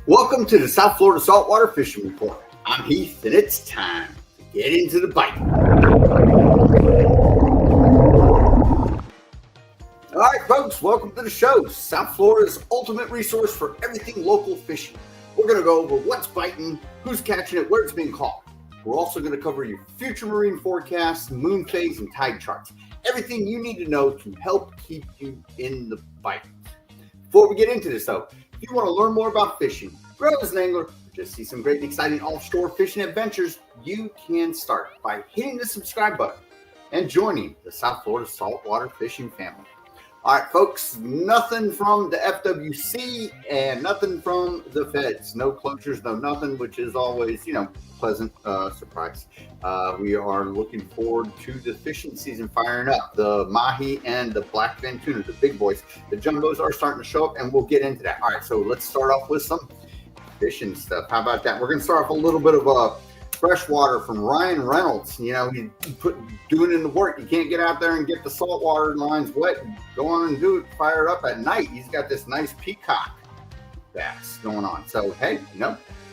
Welcome to the South Florida Saltwater Fishing Report. I'm Heath, and it's time to get into the bite. All right, folks, welcome to the show. South Florida's ultimate resource for everything local fishing. We're going to go over what's biting, who's catching it, where it's being caught. We're also going to cover your future marine forecasts, moon phase, and tide charts. Everything you need to know to help keep you in the bite. Before we get into this, though, if you want to learn more about fishing, grow as an angler, or just see some great and exciting offshore fishing adventures, you can start by hitting the subscribe button and joining the South Florida Saltwater Fishing family. All right, folks, nothing from the FWC and nothing from the feds. No closures, no nothing, which is always, pleasant surprise. We are looking forward to the fishing season firing up. The mahi and the blackfin tuna, the big boys. The jumbos are starting to show up, and we'll get into that. All right, so let's start off with some fishing stuff. How about that? We're going to start off a little bit of freshwater from Ryan Reynolds. He doing in the work. You can't get out there and get the saltwater lines wet. Go on and do it. Fire it up at night. He's got this nice peacock bass going on. So hey,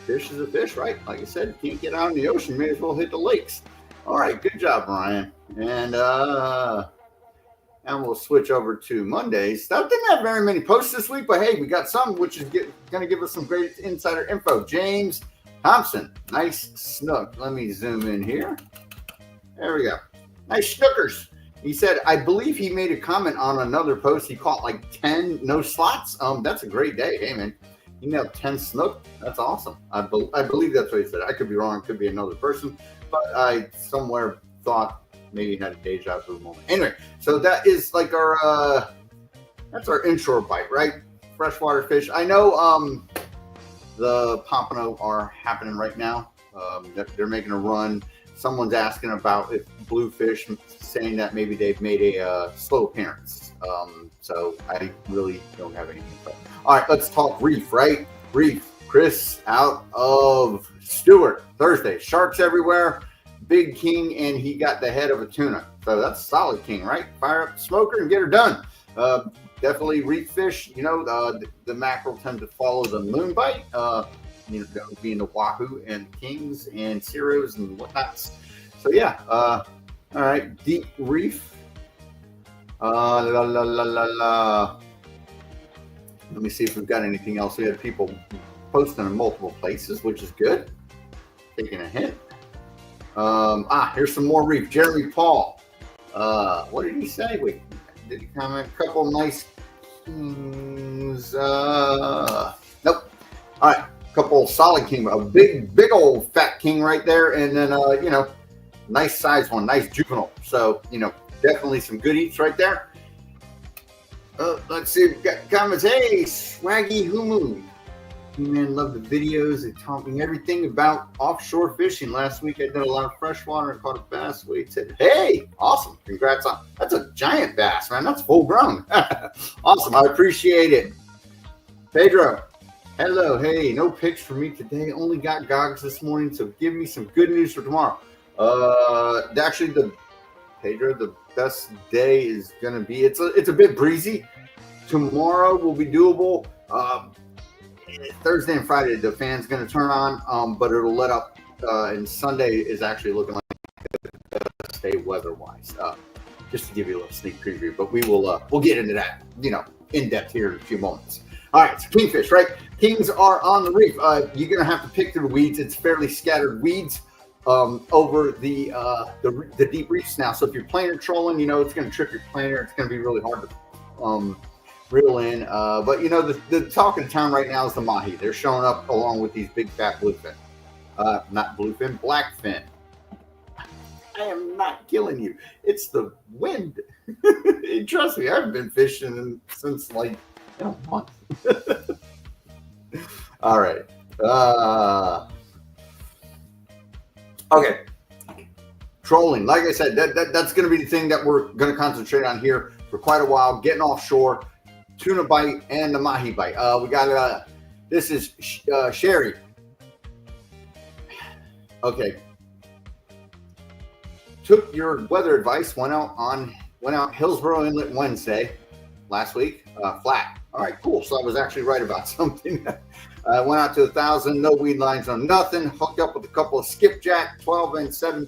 fish is a fish, right? Like I said, you can't get out in the ocean. May as well hit the lakes. All right, good job, Ryan. And we'll switch over to Mondays. That didn't have very many posts this week, but hey, we got some, which is going to give us some great insider info. James Thompson, nice snook. Let me zoom in here. There we go. Nice snookers. He said, I believe he made a comment on another post. He caught like 10 no slots. That's a great day. Hey, man, you nailed 10 snook. That's awesome. I believe that's what he said. I could be wrong. It could be another person, but I somewhere thought maybe had a deja vu moment. Anyway, so that is like that's our inshore bite, right? Freshwater fish. I know the pompano are happening right now. They're making a run. Someone's asking about if bluefish, saying that maybe they've made a slow appearance. So I really don't have any info. All right, let's talk reef, right? Reef. Chris out of Stewart Thursday. Sharks everywhere. Big king, and he got the head of a tuna. So that's a solid king, right? Fire up the smoker and get her done. Definitely reef fish. The mackerel tend to follow the moon bite. That would be in the wahoo and kings and ceros and whatnots. So yeah. All right, deep reef. Let me see if we've got anything else. We had people posting in multiple places, which is good. Taking a hint. Here's some more reef. Jeremy Paul. What did he say? Wait, did he comment? A couple nice kings. Nope. All right, couple solid king. A big old fat king right there, and then nice size one, nice juvenile. So definitely some good eats right there. Let's see. We've got comments. Hey, Swaggy Humu. Man, love the videos. It taught me everything about offshore fishing. Last week I did a lot of freshwater and caught a bass. Wait, said, hey, awesome. Congrats on that's a giant bass, man. That's full grown. Awesome. I appreciate it. Pedro, hello. Hey, no pics for me today. Only got gogs this morning, so give me some good news for tomorrow. Actually, the best day is gonna be it's a bit breezy. Tomorrow will be doable. Thursday and Friday, the fan's going to turn on, but it'll let up. And Sunday is actually looking like the best day weather-wise. Just to give you a little sneak preview, but we'll get into that, in depth here in a few moments. All right, so kingfish, right? Kings are on the reef. You're going to have to pick through the weeds. It's fairly scattered weeds over the deep reefs now. So if you're planer trolling, it's going to trip your planer. It's going to be really hard to reel in, but the talk of the town right now is the mahi. They're showing up along with these big fat bluefin, not bluefin, blackfin. I am not killing you. It's the wind. Trust me, I've been fishing since like a month. All right. Okay. Trolling. Like I said, that's going to be the thing that we're going to concentrate on here for quite a while. Getting offshore. Tuna bite and the mahi bite. We got this is Sherry. Okay. Took your weather advice. Went out Hillsborough Inlet Wednesday last week. Flat. All right, cool. So I was actually right about something. Went out to 1,000, no weed lines on nothing. Hooked up with a couple of skipjack, 12 and 7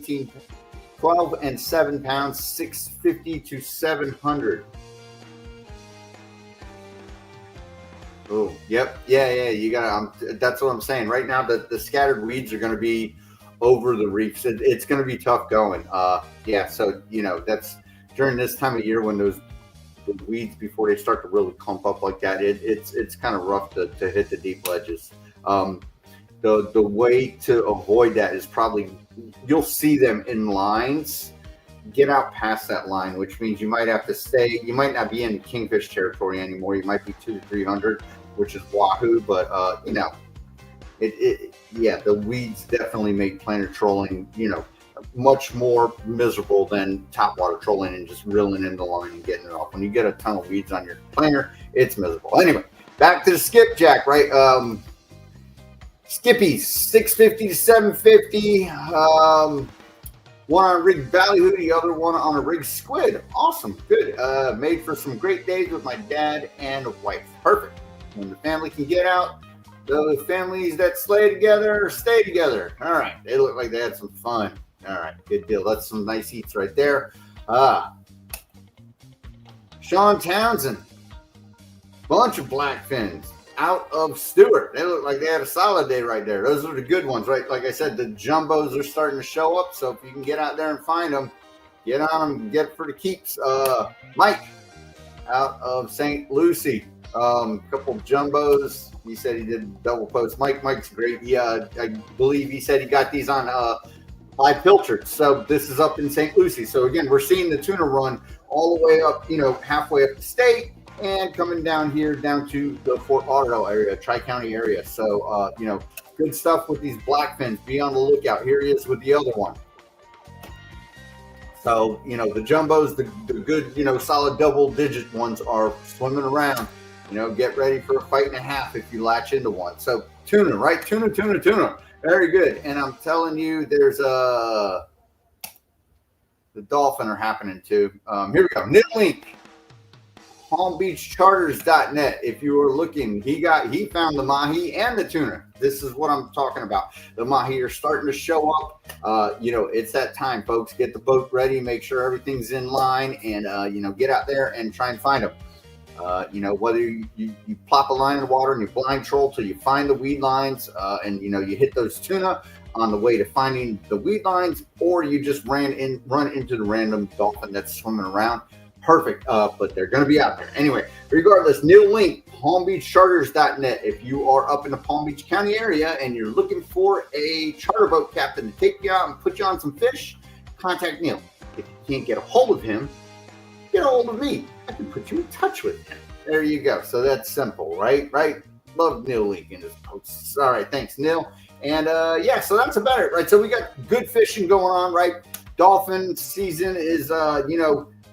pounds, 650 to 700. Oh, yep. Yeah. You got that's what I'm saying. Right now, the scattered weeds are going to be over the reefs. It's going to be tough going. Yeah. So, that's during this time of year when the weeds, before they start to really clump up like that, it's kind of rough to hit the deep ledges. The way to avoid that is probably, you'll see them in lines. Get out past that line, which means you might have to stay. You might not be in kingfish territory anymore. You might be 200 to 300, which is wahoo. But the weeds definitely make planer trolling, much more miserable than topwater trolling and just reeling in the line and getting it off. When you get a ton of weeds on your planer, it's miserable. Anyway, back to the skipjack, right? Skippies, 650 to 750. One on a rig ballyhoo, the other one on a rig squid. Awesome, good. Made for some great days with my dad and wife. Perfect. When the family can get out, the families that slay together stay together. All right, they look like they had some fun. All right, good deal. That's some nice eats right there. Sean Townsend, bunch of blackfins out of Stewart. They look like they had a solid day right there. Those are the good ones, right? Like I said, the jumbos are starting to show up. So if you can get out there and find them, get on them, get it for the keeps. Mike out of St. Lucie, couple of jumbos. He said he did double post. Mike's great. I believe he said he got these on live filtered. So this is up in St. Lucie. So again, we're seeing the tuna run all the way up, halfway up the state and coming down here down to the Fort Lauderdale area, Tri-County area. So, good stuff with these blackfins. Be on the lookout. Here he is with the other one. So, the jumbos, the good, solid double-digit ones are swimming around. Get ready for a fight and a half if you latch into one. So, tuna, right? Tuna. Very good. And I'm telling you, there's the dolphin are happening too. Here we go. Nitlink. PalmBeachCharters.net. If you were looking, he found the mahi and the tuna. This is what I'm talking about. The mahi are starting to show up. It's that time, folks. Get the boat ready, make sure everything's in line, and get out there and try and find them. Whether you plop a line in the water and you blind troll till you find the weed lines, and you hit those tuna on the way to finding the weed lines, or you just run into the random dolphin that's swimming around. Perfect. But they're going to be out there. Anyway, regardless, new link, PalmBeachCharters.net. If you are up in the Palm Beach County area and you're looking for a charter boat captain to take you out and put you on some fish, contact Neil. If you can't get a hold of him, get a hold of me. I can put you in touch with him. There you go. So that's simple, right? Love Neil Link in his posts. All right. Thanks, Neil. And so that's about it, right? So we got good fishing going on, right? Dolphin season is,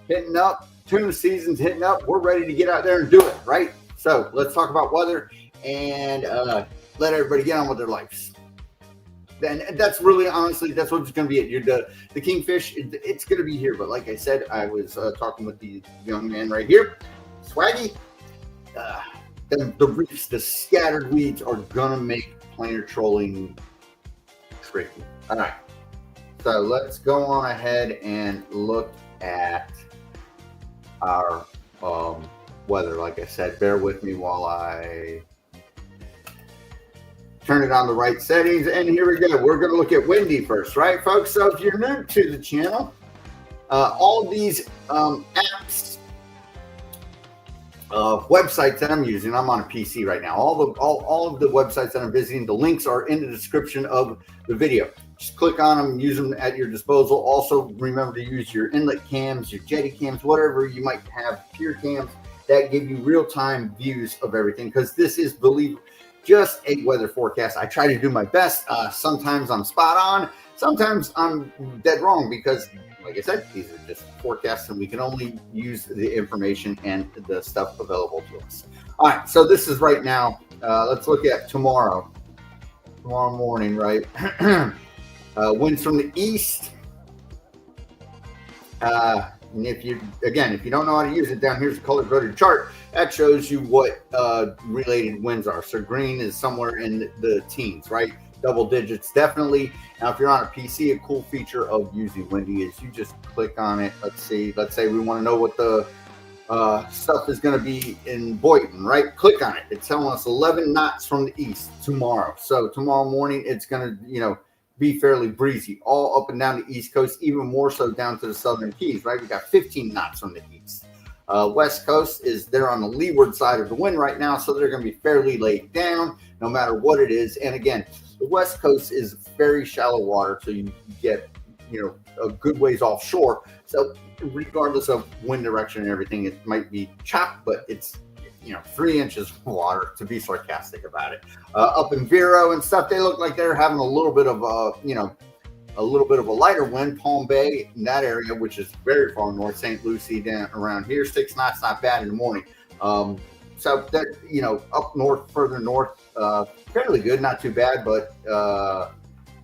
hitting up. Tuna season's hitting up. We're ready to get out there and do it, right? So let's talk about weather and let everybody get on with their lives. Then that's really, honestly, that's what's going to be it. The kingfish, it's going to be here. But like I said, I was talking with the young man right here, Swaggy. The reefs, the scattered weeds are going to make planer trolling tricky. All right. So let's go on ahead and look at our weather. Like I said, bear with me while I turn it on the right settings. And here we go. We're going to look at windy first, right, folks? So if you're new to the channel, all these apps, websites that I'm using, I'm on a PC right now. All of the websites that I'm visiting, the links are in the description of the video. Just click on them, use them at your disposal. Also, remember to use your inlet cams, your jetty cams, whatever you might have, pier cams that give you real-time views of everything, because this is, believe, just a weather forecast. I try to do my best. Sometimes I'm spot on. Sometimes I'm dead wrong because, like I said, these are just forecasts and we can only use the information and the stuff available to us. All right, so this is right now. Let's look at tomorrow morning, right? Winds from the east. And if you don't know how to use it, down here's a color-coded chart that shows you what related winds are. So green is somewhere in the teens, right? Double digits, definitely. Now, if you're on a PC, a cool feature of using Windy is you just click on it. Let's say we want to know what the stuff is going to be in Boynton, right? Click on it. It's telling us 11 knots from the east tomorrow. So tomorrow morning, it's going to, be fairly breezy all up and down the East Coast, even more so down to the Southern Keys, right? We got 15 knots from the east. West Coast is there on the leeward side of the wind right now, so they're going to be fairly laid down no matter what it is. And again, the West Coast is very shallow water, so you get, a good ways offshore. So regardless of wind direction and everything, it might be chopped, but it's 3 inches of water, to be sarcastic about it. Up in Vero and stuff, they look like they're having a little bit of a lighter wind. Palm Bay in that area, which is very far north, St. Lucie down around here, 6 knots, not bad in the morning. So that up north, further north, fairly good, not too bad, but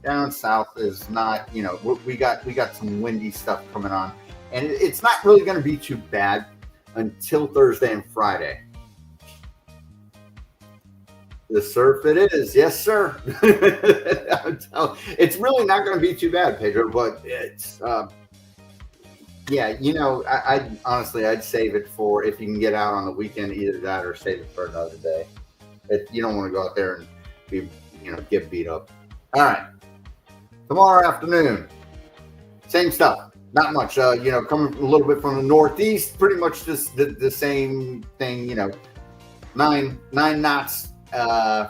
down south is not. We got some windy stuff coming on, and it's not really going to be too bad until Thursday and Friday. The surf it is. Yes, sir. It's really not going to be too bad, Pedro, but it's, I honestly, I'd save it for if you can get out on the weekend, either that or save it for another day. If you don't want to go out there and be, get beat up. All right. Tomorrow afternoon, same stuff. Not much, coming a little bit from the northeast, pretty much just the same thing, 9 knots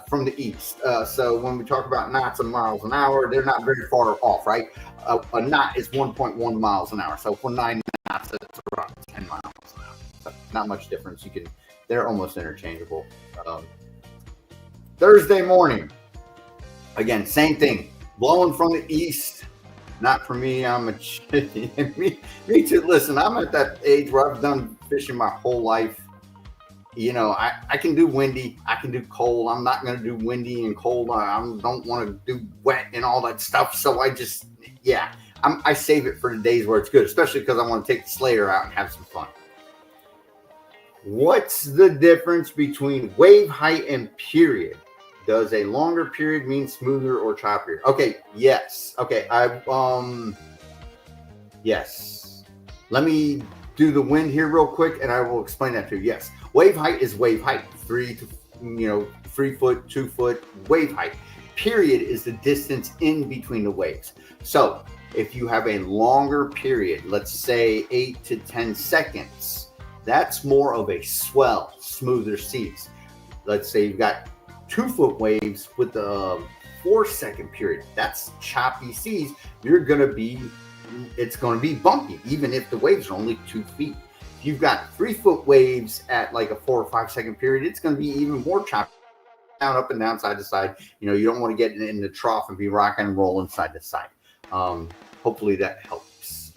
from the east. So when we talk about knots and miles an hour, they're not very far off, right? A knot is 1.1 miles an hour. So for 9 knots, it's around 10 miles an hour. So not much difference. They're almost interchangeable. Thursday morning, again, same thing. Blowing from the east. Not for me. I'm me too. Listen, I'm at that age where I've done fishing my whole life. I can do windy. I can do cold. I'm not going to do windy and cold. I don't want to do wet and all that stuff. So I just, I save it for the days where it's good, especially because I want to take the Slayer out and have some fun. What's the difference between wave height and period? Does a longer period mean smoother or choppier? Okay, yes. Okay, yes. Let me do the wind here real quick, and I will explain that to you. Yes, wave height is wave height, 3 foot, 2 foot wave height. Period is the distance in between the waves. So if you have a longer period, let's say 8 to 10 seconds, that's more of a swell, smoother seas. Let's say you've got 2 foot waves with a 4-second period. That's choppy seas. It's going to be bumpy, even if the waves are only 2 feet. If you've got 3 foot waves at like a 4 or 5 second period, it's going to be even more choppy, down, up and down, side to side. You don't want to get in the trough and be rocking and rolling side to side. Hopefully that helps.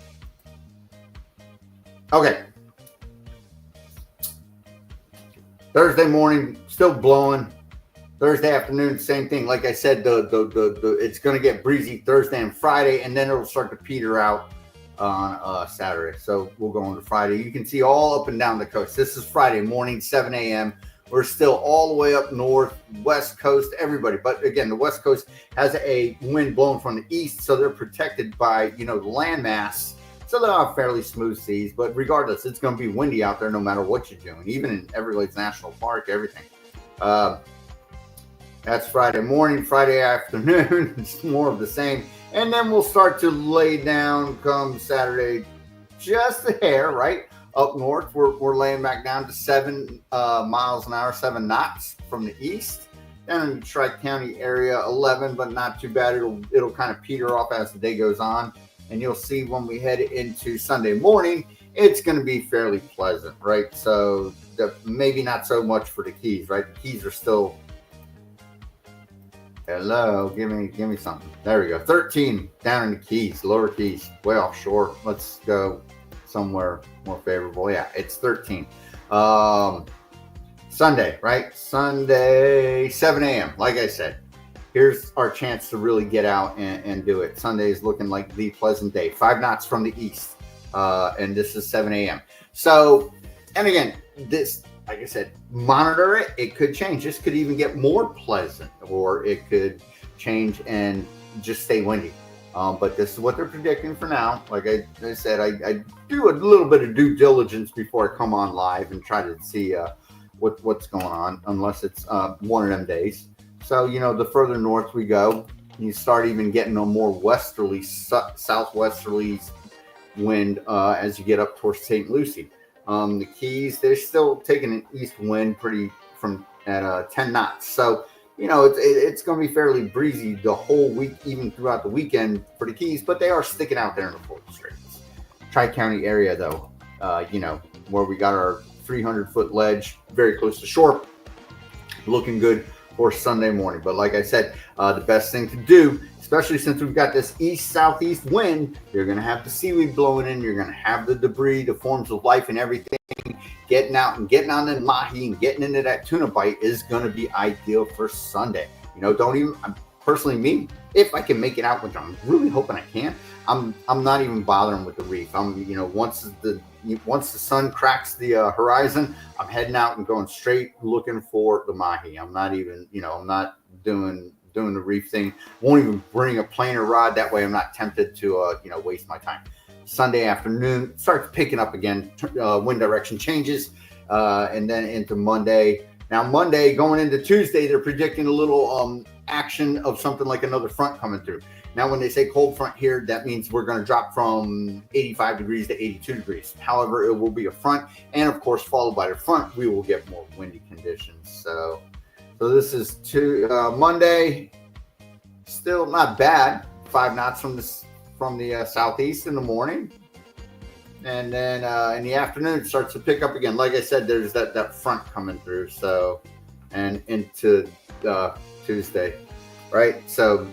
Okay. Thursday morning, still blowing. Thursday afternoon, same thing. Like I said, it's going to get breezy Thursday and Friday, and then it'll start to peter out on Saturday. So we'll go on to Friday. You can see all up and down the coast. This is Friday morning, 7 a.m. We're still all the way up north, West Coast, everybody. But again, the West Coast has a wind blowing from the east, so they're protected by, the landmass. So they'll have fairly smooth seas. But regardless, it's going to be windy out there no matter what you're doing, even in Everglades National Park, everything. That's Friday morning. Friday afternoon, it's more of the same. And then we'll start to lay down come Saturday, just a hair, right? Up north, we're laying back down to 7 miles an hour, 7 knots from the east. Down in the Tri-County area, 11, but not too bad. It'll kind of peter off as the day goes on. And you'll see when we head into Sunday morning, it's going to be fairly pleasant, right? So maybe not so much for the Keys, right? The Keys are still... Hello, give me something. There we go. 13 down in the Keys, lower Keys, way offshore. Let's go somewhere more favorable. Yeah, it's 13. Sunday, right? Sunday, 7 a.m. Like I said, here's our chance to really get out and do it. Sunday is looking like the pleasant day. 5 knots from the east. and this is 7 a.m. So, and again, this, like I said, monitor it. It could change. This could even get more pleasant, or it could change and just stay windy. But this is what they're predicting for now. Like I said, I do a little bit of due diligence before I come on live and try to see what's going on, unless it's one of them days. So, you know, the further north we go, you start even getting a more westerly, southwesterly wind as you get up towards St. Lucie. The Keys, they're still taking an east wind at 10 knots. So, you know, it's going to be fairly breezy the whole week, even throughout the weekend for the Keys, but they are sticking out there in the Florida Straits. Tri-County area, though, you know, where we got our 300-foot ledge very close to shore, looking good for Sunday morning. But like I said, the best thing to do, especially since we've got this east-southeast wind, you're going to have the seaweed blowing in, you're going to have the debris, the forms of life and everything. Getting out and getting on the mahi and getting into that tuna bite is going to be ideal for Sunday. You know, don't even, personally me, if I can make it out, which I'm really hoping I can, I'm not even bothering with the reef. You know, once the sun cracks the horizon, I'm heading out and going straight looking for the mahi. I'm not even, you know, I'm not doing the reef thing. Won't even bring a planer rod. That way I'm not tempted to, you know, waste my time. Sunday afternoon starts picking up again. Wind direction changes, and then into Monday. Now Monday going into Tuesday, they're predicting a little action of something like another front coming through. Now, when they say cold front here, that means we're going to drop from 85 degrees to 82 degrees. However, it will be a front, and of course, followed by the front, we will get more windy conditions. So this is Monday. Still not bad. 5 knots from the southeast in the morning, and then in the afternoon it starts to pick up again. Like I said, there's that front coming through, so, and into Tuesday, right? So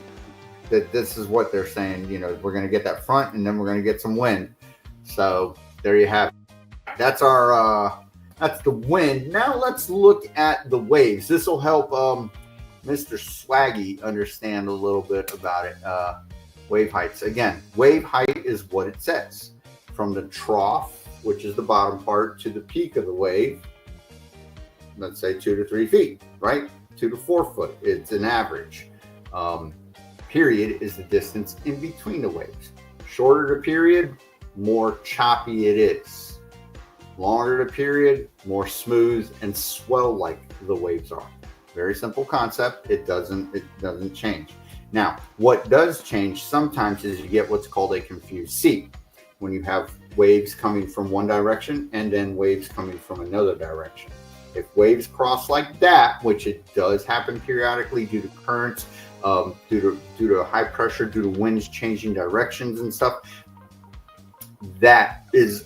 this is what they're saying. You know, we're going to get that front, and then we're going to get some wind. So there you have it. That's that's the wind. Now let's look at the waves. This will help Mr. Swaggy understand a little bit about it. Wave heights. Again, wave height is what it says. From the trough, which is the bottom part, to the peak of the wave, let's say 2 to 3 feet, right? 2 to 4 foot. It's an average. Period is the distance in between the waves. Shorter the period, more choppy it is. Longer the period, more smooth and swell-like the waves are. Very simple concept. It doesn't change. Now, what does change sometimes is you get what's called a confused sea, when you have waves coming from one direction and then waves coming from another direction. If waves cross like that, which it does happen periodically due to currents, due to high pressure, due to winds changing directions and stuff, that is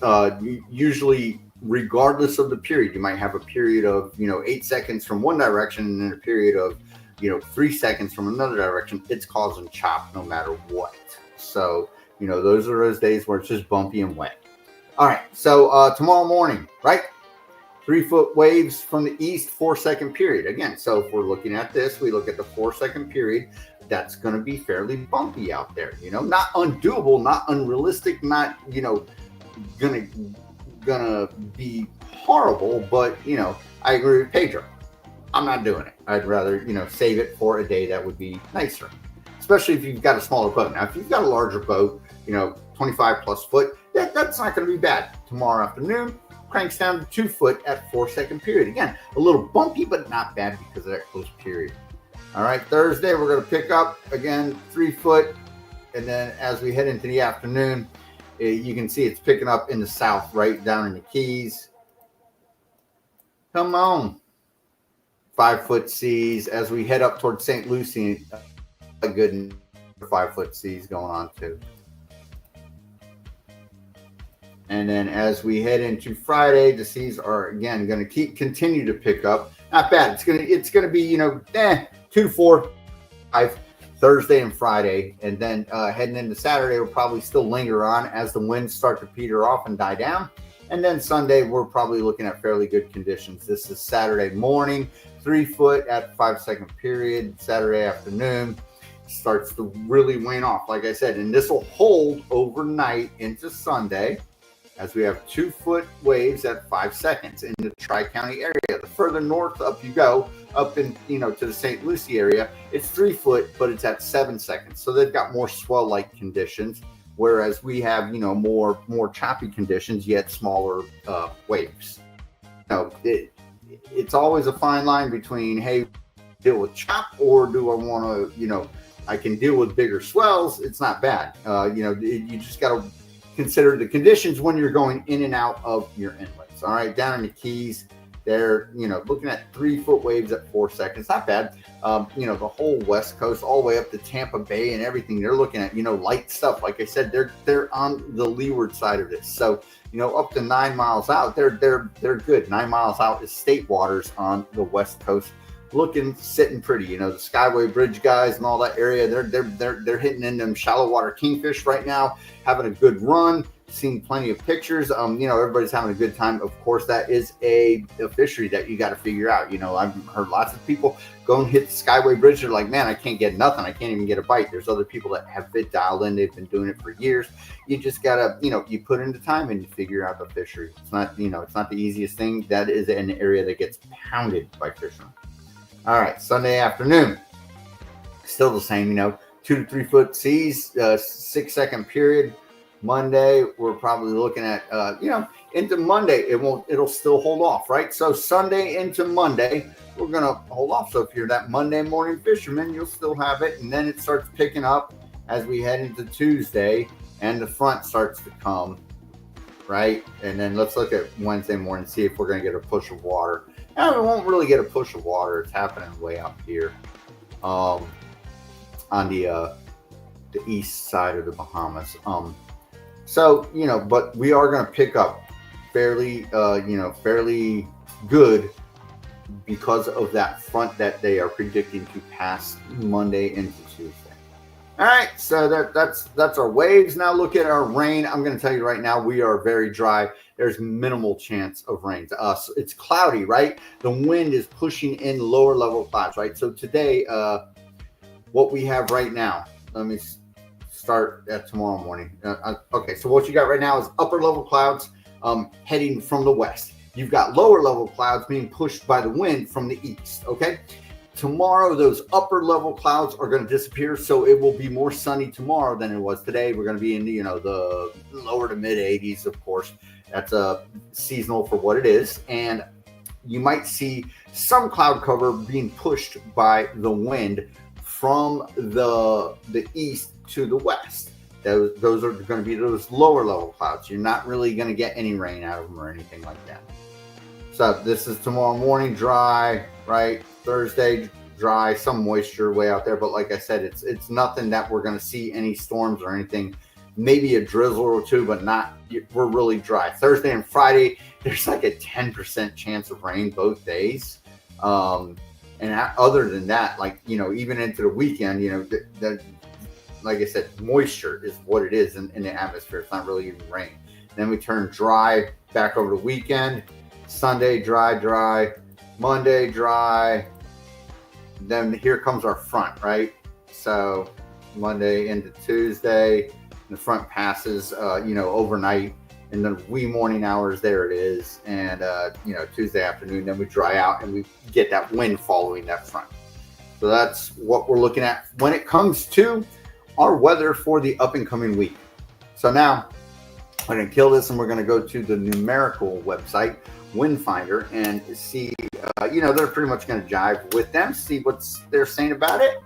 usually regardless of the period. You might have a period of, you know, 8 seconds from one direction and then a period of, you know, 3 seconds from another direction. It's causing chop no matter what. So, you know, those are those days where it's just bumpy and wet. All right. So tomorrow morning, right? 3 foot waves from the east, 4 second period. Again, so if we're looking at this, we look at the 4 second period. That's going to be fairly bumpy out there. You know, not undoable, not unrealistic, not, you know, gonna be horrible. But, you know, I agree with Pedro. I'm not doing it. I'd rather, you know, save it for a day that would be nicer, especially if you've got a smaller boat. Now, if you've got a larger boat, you know, 25 plus foot, that's not going to be bad. Tomorrow afternoon, cranks down to 2 foot at 4 second period. Again, a little bumpy, but not bad because of that close period. All right, Thursday, we're going to pick up again 3 foot. And then as we head into the afternoon, you can see it's picking up in the south, right down in the Keys. Come on. 5 foot seas as we head up towards St. Lucie. A good 5 foot seas going on too. And then as we head into Friday, the seas are again going to continue to pick up. Not bad. It's gonna be, you know, 2 to 4, 5 Thursday and Friday, and then heading into Saturday will probably still linger on as the winds start to peter off and die down. And then Sunday, we're probably looking at fairly good conditions. This is Saturday morning, 3 foot at 5 second period. Saturday afternoon starts to really wane off, like I said, and this will hold overnight into Sunday. as we have 2-foot waves at 5 seconds in the Tri-County area. The further north up you go, up in, to the St. Lucie area, it's 3 foot, but it's at 7 seconds. So they've got more swell-like conditions, whereas we have, more choppy conditions, yet smaller waves. It's always a fine line between, hey, deal with chop, or do I want to, I can deal with bigger swells. It's not bad. You just got to consider the conditions when you're going in and out of your inlets. All right, down in the Keys, they're looking at 3-foot waves at 4 seconds. Not bad. The whole West Coast, all the way up to Tampa Bay and everything, they're looking at light stuff. Like I said, they're on the leeward side of this. So up to 9 miles out, they're good. 9 miles out is state waters on the West Coast. Sitting pretty, the Skyway Bridge guys and all that area, they're hitting in them shallow water kingfish right now, having a good run, seeing plenty of pictures. Everybody's having a good time. Of course, that is a fishery that you got to figure out. I've heard lots of people go and hit the Skyway Bridge. They're like, man, I can't get nothing. I can't even get a bite. There's other people that have it dialed in. They've been doing it for years. You just gotta, you put in the time and you figure out the fishery. It's not, it's not the easiest thing. That is an area that gets pounded by fishermen. All right, Sunday afternoon, still the same, 2 to 3 foot seas, 6 second period. Monday, we're probably looking at, into Monday, it'll still hold off, right? So Sunday into Monday, we're going to hold off. So if you're that Monday morning fisherman, you'll still have it. And then it starts picking up as we head into Tuesday and the front starts to come, right? And then let's look at Wednesday morning, see if we're going to get a push of water. And we won't really get a push of water. It's happening way up here on the east side of the Bahamas. But we are going to pick up fairly good because of that front that they are predicting to pass Monday into Tuesday. All right, so that's our waves. Now look at our rain. I'm going to tell you right now, we are very dry. There's minimal chance of rain to us. It's cloudy, right? The wind is pushing in lower level clouds, right? So today, what we have right now, let me start at tomorrow morning. Okay, so what you got right now is upper level clouds heading from the west. You've got lower level clouds being pushed by the wind from the east, okay? Tomorrow, those upper level clouds are going to disappear, so it will be more sunny tomorrow than it was today. We're going to be in the lower to mid 80s, of course. That's seasonal for what it is, and you might see some cloud cover being pushed by the wind from the east to the west. Those are going to be those lower level clouds. You're not really going to get any rain out of them or anything like that. So this is tomorrow morning, dry, right? Thursday, dry, some moisture way out there. But like I said, it's nothing that we're going to see any storms or anything. Maybe a drizzle or two, but not, we're really dry. Thursday and Friday, there's like a 10% chance of rain both days. And other than that, even into the weekend, like I said, moisture is what it is in the atmosphere. It's not really even rain. Then we turn dry back over the weekend. Sunday, dry. Monday, dry. Then here comes our front, right? So Monday into Tuesday, the front passes, overnight. In the wee morning hours, there it is. And, Tuesday afternoon, then we dry out and we get that wind following that front. So that's what we're looking at when it comes to our weather for the up and coming week. So now I'm going to kill this and we're going to go to the numerical website, WindFinder, and see, they're pretty much going to jive with them, see what they're saying about it.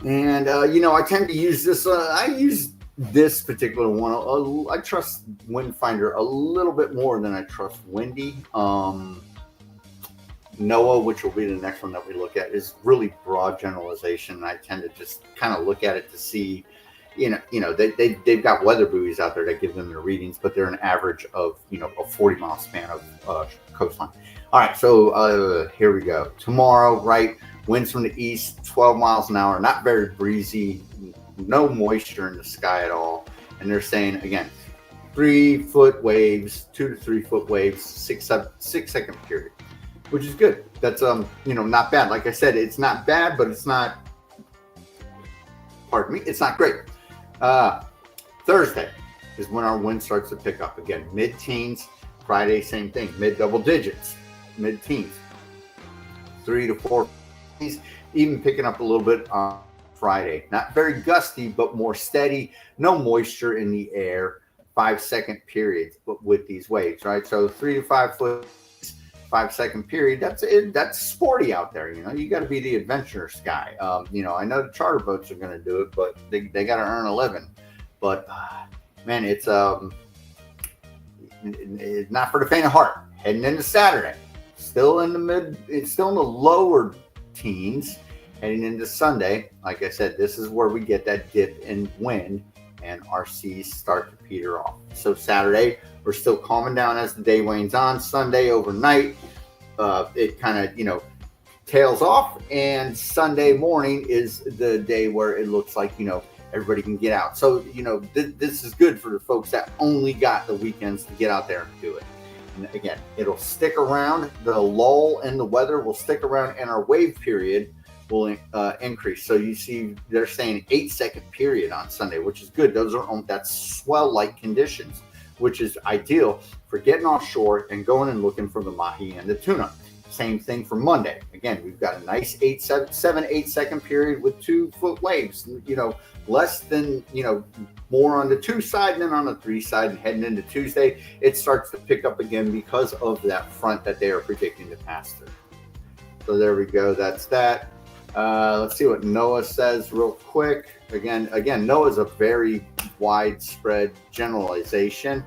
And, I tend to use this. I use this particular one. I trust WindFinder a little bit more than I trust Windy. NOAA, which will be the next one that we look at, is really broad generalization. I tend to just kind of look at it to see, they've got weather buoys out there that give them their readings, but they're an average of, a 40-mile span of coastline. All right, so here we go. Tomorrow, right, winds from the east, 12 miles an hour, not very breezy, no moisture in the sky at all. And they're saying, again, 3-foot waves, 2 to 3 foot waves, 6 second period, which is good. That's, not bad. Like I said, it's not bad, but it's not, it's not great. Thursday, is when our wind starts to pick up again. Mid-teens. Friday, same thing. Mid-double digits. Mid-teens. 3 to 4. Even picking up a little bit on Friday. Not very gusty, but more steady. No moisture in the air. 5-second periods, but with these waves, right? So 3 to 5 foot, 5-second period. That's it. That's sporty out there. You know, you got to be the adventurous guy. You know, I know the charter boats are going to do it, but they got to earn 11. But man, it's not for the faint of heart. Heading into Saturday, still in the lower teens. Heading into Sunday, like I said, this is where we get that dip in wind and our seas start to peter off. So Saturday, we're still calming down as the day wanes on. Sunday overnight, it kind of, you know, tails off, and Sunday morning is the day where it looks like, you know, everybody can get out. So, you know, this is good for the folks that only got the weekends to get out there and do it. And again, it'll stick around. The lull in the weather will stick around, and our wave period will increase. So you see they're saying 8-second period on Sunday, which is good. Those are that's swell-like conditions, which is ideal for getting offshore and going and looking for the mahi and the tuna. Same thing for Monday. Again, we've got a nice 8-second period with 2-foot waves, you know, less than, you know, more on the 2 side than on the 3 side. And heading into Tuesday, it starts to pick up again because of that front that they are predicting to pass through. So there we go. That's that. Let's see what NOAA says real quick. Again, NOAA is a very widespread generalization.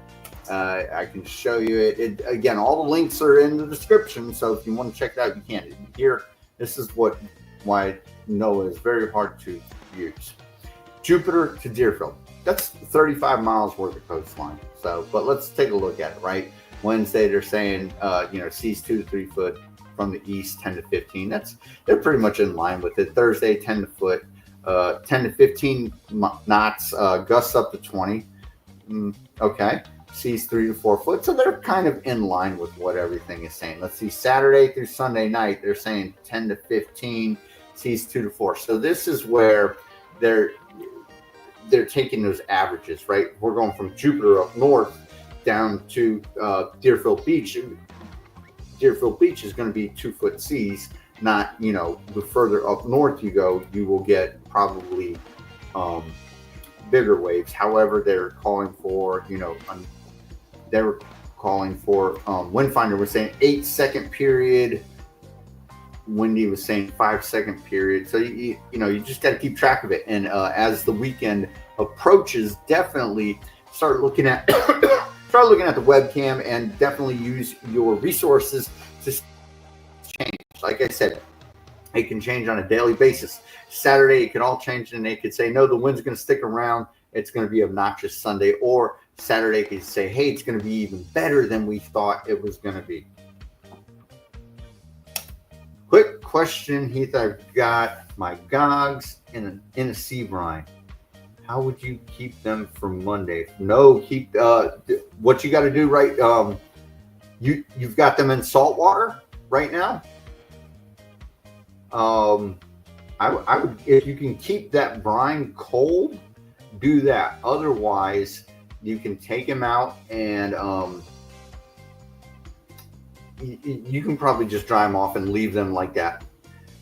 I can show you it. Again, all the links are in the description, so if you want to check it out, you can. Here, this is why NOAA is very hard to use. Jupiter to Deerfield. That's 35 miles worth of coastline. So, but let's take a look at it, right? Wednesday, they're saying, you know, seas 2 to 3 foot. From the east, 10 to 15. They're pretty much in line with it. Thursday, 10 to 15 knots, gusts up to 20. Okay, seas 3 to 4 foot. So they're kind of in line with what everything is saying. Let's see, Saturday through Sunday night, they're saying 10 to 15, seas 2 to 4. So this is where they're taking those averages, right? We're going from Jupiter up north down to Deerfield Beach. Deerfield Beach is going to be 2-foot seas, not, you know, the further up north you go, you will get probably bigger waves. However, they're calling for, you know, WindFinder was saying 8-second period. Windy was saying 5-second period. So, you know, you just got to keep track of it. And as the weekend approaches, definitely start looking at the webcam and definitely use your resources to change. Like I said, it can change on a daily basis. Saturday, it could all change, and they could say, no, the wind's going to stick around. It's going to be obnoxious Sunday. Or Saturday could say, hey, it's going to be even better than we thought it was going to be. Quick question, Heath. I've got my gogs in a sea brine. How would you keep them for Monday? No, keep what you got to do, right? You've got them in salt water right now. I would, if you can keep that brine cold, do that. Otherwise, you can take them out and you can probably just dry them off and leave them like that.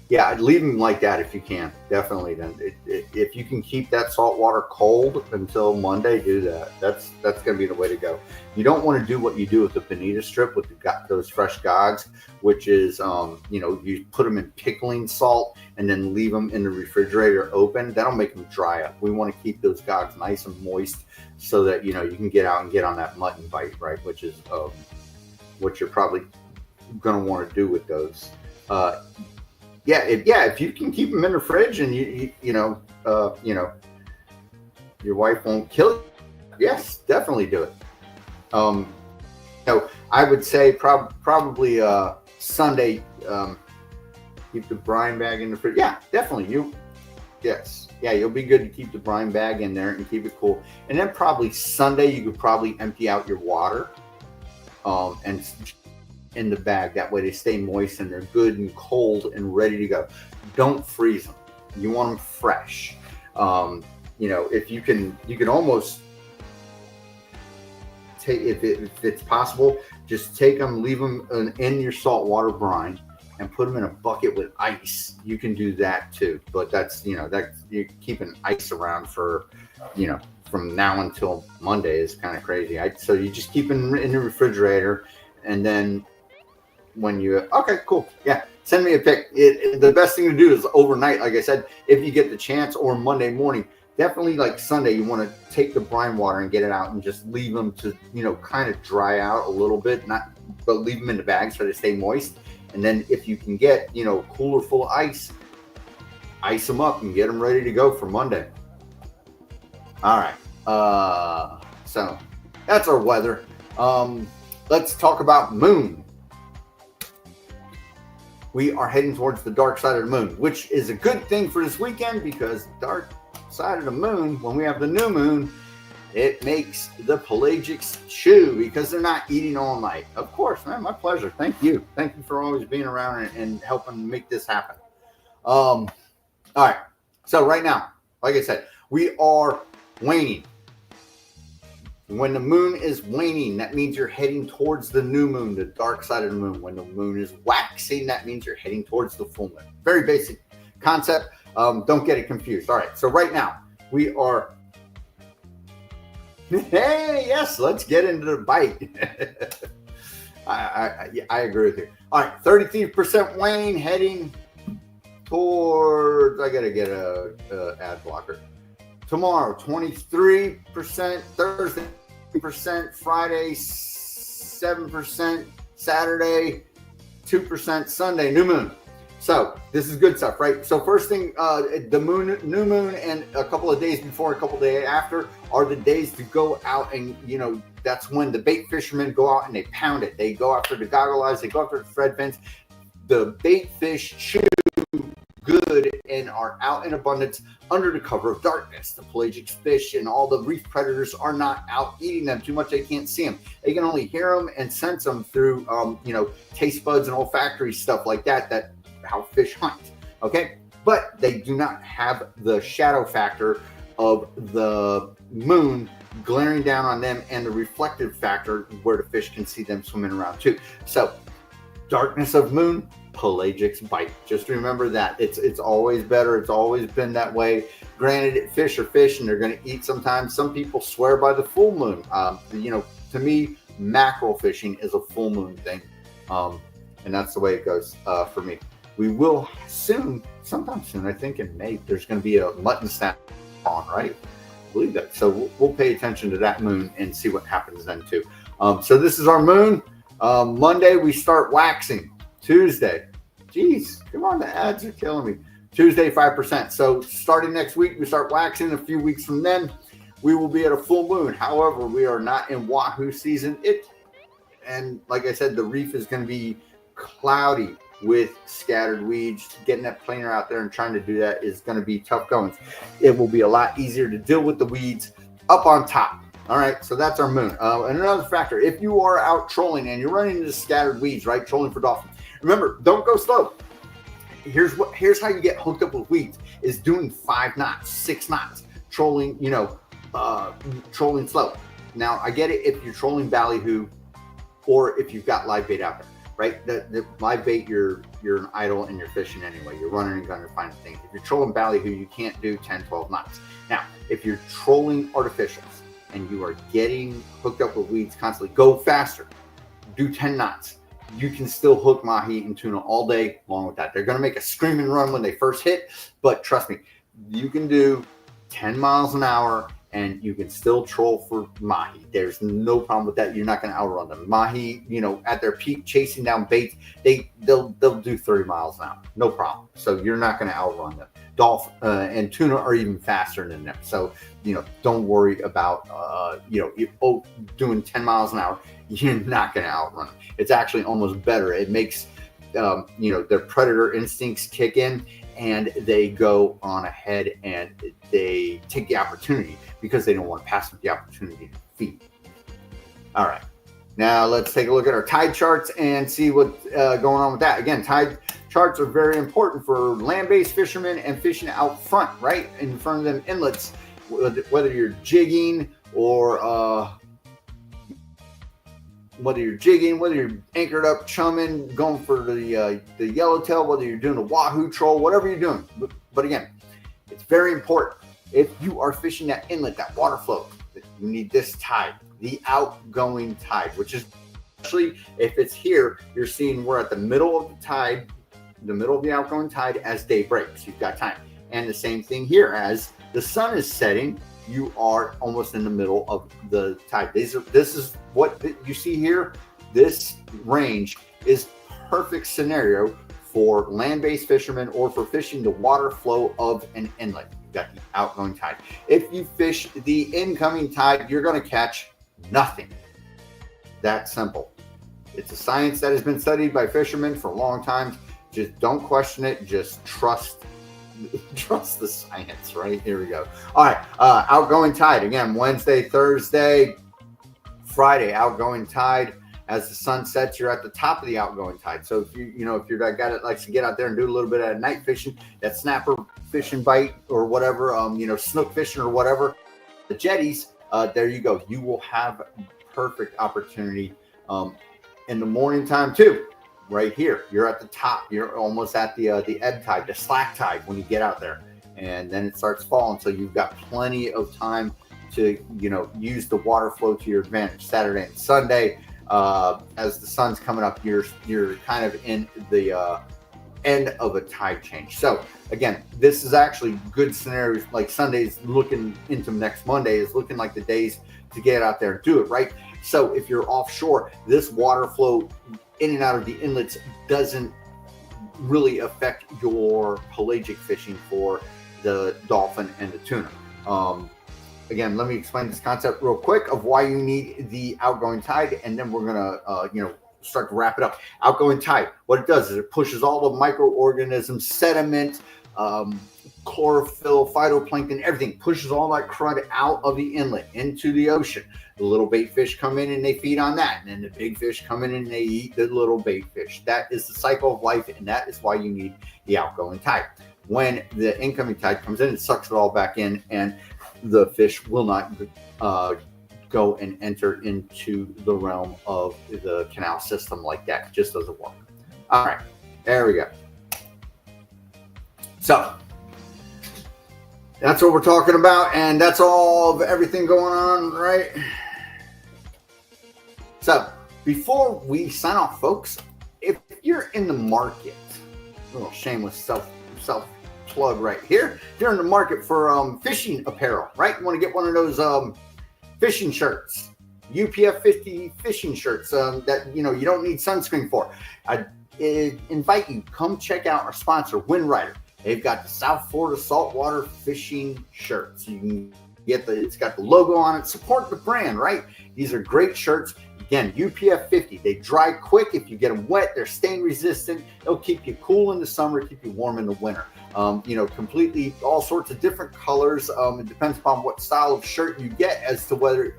Yeah, I'd leave them like that if you can. Definitely. Then, if you can keep that salt water cold until Monday, do that. That's going to be the way to go. You don't want to do what you do with the bonita strip with those fresh gogs, which is, you know, you put them in pickling salt and then leave them in the refrigerator open. That'll make them dry up. We want to keep those gogs nice and moist so that, you know, you can get out and get on that mutton bite, right? Which is what you're probably going to want to do with those. If you can keep them in the fridge and you know, your wife won't kill you. Yes, definitely do it. I would say probably Sunday, keep the brine bag in the fridge. Yeah, definitely. You'll be good to keep the brine bag in there and keep it cool. And then probably Sunday, you could probably empty out your water, and in the bag. That way they stay moist and they're good and cold and ready to go. Don't freeze them. You want them fresh. If you can almost if it's possible, just take them, leave them in your saltwater brine, and put them in a bucket with ice. You can do that too, but that's, that you're keeping ice around for, from now until Monday is kind of crazy. So you just keep it in the refrigerator, and then when okay, cool. Yeah. Send me a pic. The best thing to do is overnight, like I said, if you get the chance, or Monday morning. Definitely like Sunday, you want to take the brine water and get it out and just leave them to, kind of dry out a little bit, but leave them in the bag so they stay moist. And then if you can get, cooler full of ice them up and get them ready to go for Monday. All right. So that's our weather. Let's talk about moon. We are heading towards the dark side of the moon, which is a good thing for this weekend, because dark side of the moon, when we have the new moon, it makes the pelagics chew, because they're not eating all night. Of course, man, my pleasure. Thank you for always being around and helping make this happen. All right, so right now, like I said, we are waning. When the moon is waning, that means you're heading towards the new moon, the dark side of the moon. When the moon is waxing, that means you're heading towards the full moon. Very basic concept. Don't get it confused. All right, so right now we are. Hey, yes, let's get into the bite. I agree with you. All right, 33% wane, heading towards. I gotta get a ad blocker. Tomorrow, 23%. Thursday, 3%. Friday, 7%. Saturday, 2%. Sunday, new moon. So this is good stuff, right? So first thing, the new moon, and a couple of days before, a couple of days after are the days to go out, and that's when the bait fishermen go out and they pound it. They go after the goggle eyes, they go after the thread fins. The bait fish chew good and are out in abundance under the cover of darkness. The pelagic fish and all the reef predators are not out eating them too much. They can't see them. They can only hear them and sense them through, taste buds and olfactory stuff like that. That's how fish hunt. Okay. But they do not have the shadow factor of the moon glaring down on them, and the reflective factor where the fish can see them swimming around too. So darkness of moon, pelagics bite. Just remember that. It's always better. It's always been that way. Granted, fish are fish and they're going to eat sometimes. Some people swear by the full moon. To me, mackerel fishing is a full moon thing. And that's the way it goes for me. We will sometime soon, I think in May, there's going to be a mutton snap on, right? I believe that. So we'll pay attention to that moon and see what happens then too. So this is our moon. Monday, we start waxing. Tuesday, geez, come on, the ads are killing me. Tuesday, 5%. So starting next week, we start waxing. A few weeks from then, we will be at a full moon. However, we are not in wahoo season. And like I said, the reef is going to be cloudy with scattered weeds. Getting that planer out there and trying to do that is going to be tough going. It will be a lot easier to deal with the weeds up on top. All right, so that's our moon. And another factor, if you are out trolling and you're running into scattered weeds, right, trolling for dolphins, remember, don't go slow. Here's how you get hooked up with weeds, is doing 5 knots, 6 knots, trolling, trolling slow. Now, I get it if you're trolling ballyhoo or if you've got live bait out there, right? The live bait, you're an idle and you're fishing anyway. You're running and gunning to find things. If you're trolling ballyhoo, you can't do 10, 12 knots. Now, if you're trolling artificials and you are getting hooked up with weeds constantly, go faster. Do 10 knots. You can still hook mahi and tuna all day long with that. They're going to make a screaming run when they first hit, but trust me, you can do 10 miles an hour and you can still troll for mahi. There's no problem with that. You're not going to outrun them. Mahi, at their peak, chasing down baits, they'll do 30 miles an hour, no problem. So you're not going to outrun them. Dolphin and tuna are even faster than them. So don't worry about doing 10 miles an hour. You're not going to outrun them. It's actually almost better. It makes their predator instincts kick in, and they go on ahead and they take the opportunity because they don't want to pass up the opportunity to feed. All right, now let's take a look at our tide charts and see what's going on with that. Again, tide charts are very important for land-based fishermen and fishing out front, right in front of them inlets, whether you're jigging or whether you're jigging, whether you're anchored up, chumming, going for the yellowtail, whether you're doing a wahoo troll, whatever you're doing. But again, it's very important. If you are fishing that inlet, that water flow, you need this tide, the outgoing tide, which is actually, if it's here, you're seeing we're at the middle of the tide, the middle of the outgoing tide as day breaks. You've got time. And the same thing here, as the sun is setting, you are almost in the middle of the tide. This is what you see here. This range is perfect scenario for land-based fishermen or for fishing the water flow of an inlet. You've got the outgoing tide. If you fish the incoming tide, you're going to catch nothing. That simple. It's a science that has been studied by fishermen for a long time. Just don't question it. Just trust the science, right? Here we go. All right. Outgoing tide. Again, Wednesday, Thursday, Friday, outgoing tide. As the sun sets, you're at the top of the outgoing tide. So if if you're that guy that likes to get out there and do a little bit of night fishing, that snapper fishing bite or whatever, snook fishing or whatever, the jetties, there you go. You will have perfect opportunity in the morning time too. Right here, you're at the top. You're almost at the ebb tide, the slack tide when you get out there, and then it starts falling. So you've got plenty of time to use the water flow to your advantage. Saturday and Sunday, as the sun's coming up, you're kind of in the end of a tide change. So again, this is actually good scenarios. Like Sunday's looking into next Monday is looking like the days to get out there and do it, right? So if you're offshore, this water flow in and out of the inlets doesn't really affect your pelagic fishing for the dolphin and the tuna. Again, let me explain this concept real quick of why you need the outgoing tide, and then we're gonna start to wrap it up. Outgoing tide, what it does is it pushes all the microorganisms, sediment, chlorophyll, phytoplankton, everything, pushes all that crud out of the inlet into the ocean. The little bait fish come in and they feed on that, and then the big fish come in and they eat the little bait fish. That is the cycle of life, and that is why you need the outgoing tide. When the incoming tide comes in, it sucks it all back in, and the fish will not go and enter into the realm of the canal system like that. It just doesn't work. All right, there we go. So that's what we're talking about, and that's all of everything going on, right? So before we sign off, folks, if you're in the market, a little shameless self plug right here. If you're in the market for fishing apparel, right? You want to get one of those fishing shirts, UPF 50 fishing shirts that you don't need sunscreen for. I invite you, come check out our sponsor, WindRider. They've got the South Florida saltwater fishing shirts. You can get it's got the logo on it. Support the brand, right? These are great shirts. Again, UPF 50. They dry quick. If you get them wet, they're stain resistant. They'll keep you cool in the summer, keep you warm in the winter. Completely all sorts of different colors. It depends upon what style of shirt you get as to whether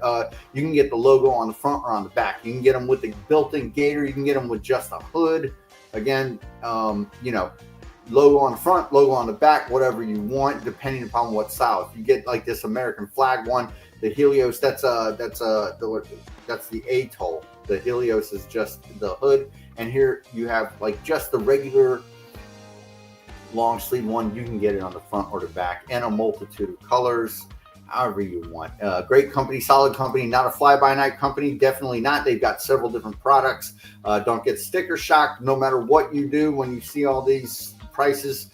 you can get the logo on the front or on the back. You can get them with the built-in gator. You can get them with just a hood. Again, logo on the front, logo on the back, whatever you want, depending upon what style. If you get like this American flag one, the Helios, that's the atoll. The Helios is just the hood, and here you have like just the regular long sleeve one. You can get it on the front or the back, and a multitude of colors, however you want. Great company, solid company, not a fly-by-night company, definitely not. They've got several different products. Don't get sticker shock no matter what you do when you see all these prices.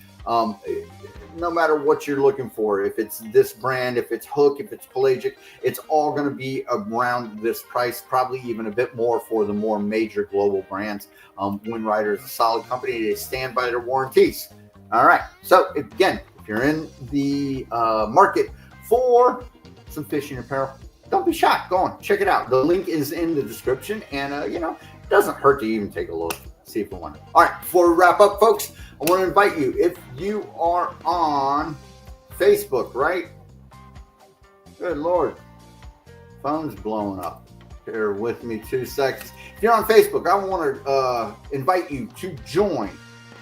No matter what you're looking for, if it's this brand, if it's hook, if it's pelagic, it's all going to be around this price, probably even a bit more for the more major global brands. WindRider is a solid company. They stand by their warranties. All right. So again, if you're in the market for some fishing apparel, don't be shocked. Go on, check it out. The link is in the description, and it doesn't hurt to even take a look, see if you want it. All right. Before we wrap up, folks, I want to invite you, if you are on Facebook, right? Good Lord. Phone's blowing up. Bear with me 2 seconds. If you're on Facebook, I want to invite you to join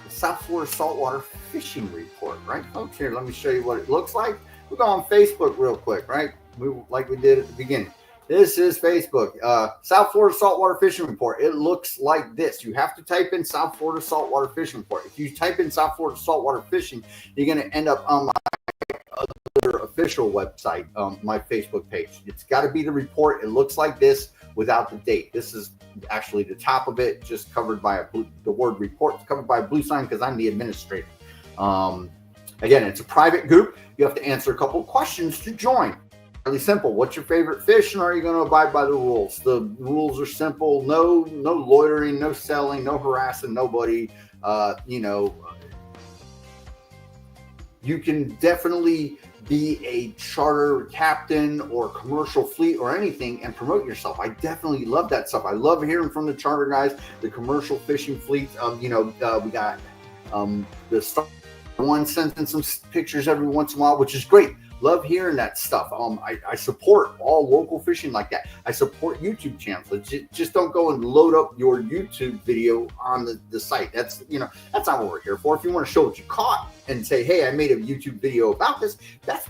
the South Florida Saltwater Fishing Report, right, folks? Here, let me show you what it looks like. We'll go on Facebook real quick, right? Like we did at the beginning. This is Facebook. South Florida Saltwater Fishing Report. It looks like this. You have to type in South Florida Saltwater Fishing Report. If you type in South Florida Saltwater Fishing, you're going to end up on my other official website, my Facebook page. It's got to be the report. It looks like this without the date. This is actually the top of it, just covered by the word report, covered by a blue sign because I'm the administrator. Again, it's a private group. You have to answer a couple of questions to join. Really simple. What's your favorite fish, and are you going to abide by the rules? The rules are simple. No loitering, no selling, no harassing nobody. You can definitely be a charter captain or commercial fleet or anything and promote yourself. I definitely love that stuff. I love hearing from the charter guys, the commercial fishing fleets. We got the Star One sending some pictures every once in a while, which is great. Love hearing that stuff. I support all local fishing like that. I support YouTube channels. Just don't go and load up your YouTube video on the site. That's not what we're here for. If you want to show what you caught and say, hey, I made a YouTube video about this, that's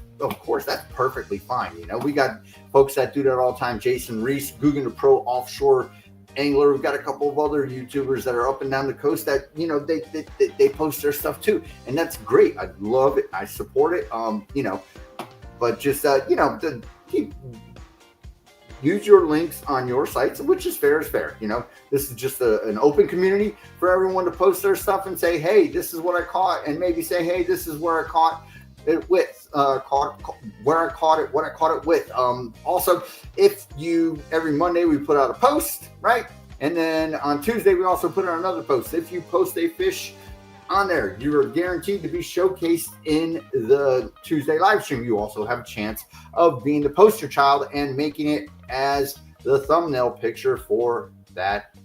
perfectly fine. We got folks that do that all the time. Jason Reese, Guggen the Pro Offshore Angler. We've got a couple of other YouTubers that are up and down the coast that they post their stuff too, and that's great. I love it. I support it. But just use your links on your sites, which is fair. This is just an open community for everyone to post their stuff and say, hey, this is what I caught, and maybe say, hey, this is where I caught it with, where I caught it, what I caught it with. Also, every Monday we put out a post, right? And then on Tuesday we also put out another post. If you post a fish on there, you are guaranteed to be showcased in the Tuesday live stream. You also have a chance of being the poster child and making it as the thumbnail picture for that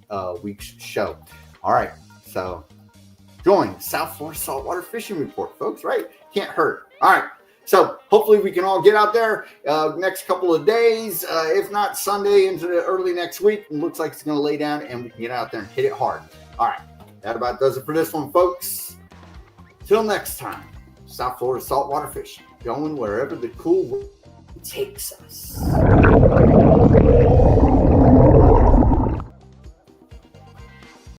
week's show. All right, so join South Florida Saltwater Fishing Report, folks, right? Can't hurt. All right, so hopefully we can all get out there next couple of days, if not Sunday into the early next week. It looks like it's going to lay down and we can get out there and hit it hard. All right. That about does it for this one, folks. Till next time, South Florida Saltwater Fishing, going wherever the cool world takes us.